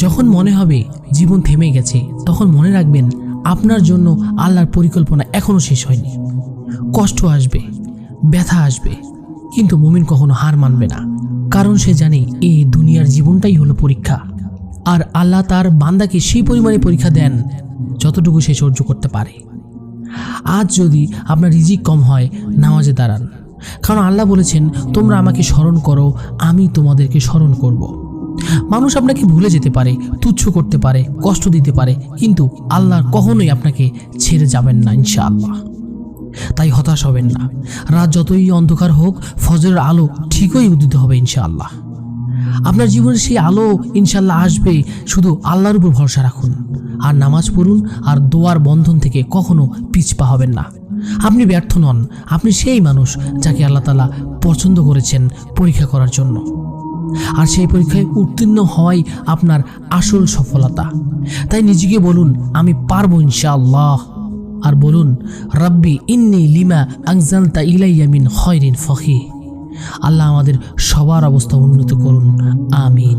যখন মনে হবে জীবন থেমে গেছে, তখন মনে রাখবেন আপনার জন্য আল্লাহর পরিকল্পনা এখনো শেষ হয়নি। কষ্ট আসবে, ব্যথা আসবে, কিন্তু মুমিন কখনো হার মানবে না, কারণ সে জানে এই দুনিয়ার জীবনটাই হলো পরীক্ষা। আর আল্লাহ তার বান্দাকে সেই পরিমাণে পরীক্ষা দেন যতটুকু সে সহ্য করতে পারে। আজ যদি আপনার রিজিক কম হয়, নামাজে দাঁড়ান, কারণ আল্লাহ বলেছেন তোমরা আমাকে স্মরণ করো, আমি তোমাদেরকে স্মরণ করব। মানুষ আপনাকে ভুলে যেতে পারে, তুচ্ছ করতে পারে, কষ্ট দিতে পারে, কিন্তু আল্লাহ কখনোই আপনাকে ছেড়ে যাবেন না ইনশাআল্লাহ। তাই হতাশ হবেন না। রাত যতই অন্ধকার হোক, ফজরের আলো ঠিকই উদিত হবে ইনশাআল্লাহ। আপনার জীবনে সেই আলো ইনশাআল্লাহ আসবে, শুধু আল্লাহর উপর ভরসা রাখুন আর নামাজ পড়ুন, আর দোয়ার বন্ধন থেকে কখনো পিছপা হবেন না। আপনি ব্যর্থ নন, আপনি সেই মানুষ যাকে আল্লাহ তাআলা পছন্দ করেছেন পরীক্ষা করার জন্য। আর সেই পরীক্ষায় উত্তীর্ণ হওয়াই আপনার আসল সফলতা। তাই নিজেকে বলুন আমি পারবো ইনশাআল্লাহ, আর বলুন রাব্বি ইন্নী লিমা আনজালতা ইলাইয়া মিন খায়রিন ফকিহ। আল্লাহ আমাদের সবার অবস্থা উন্নত করুন, আমিন।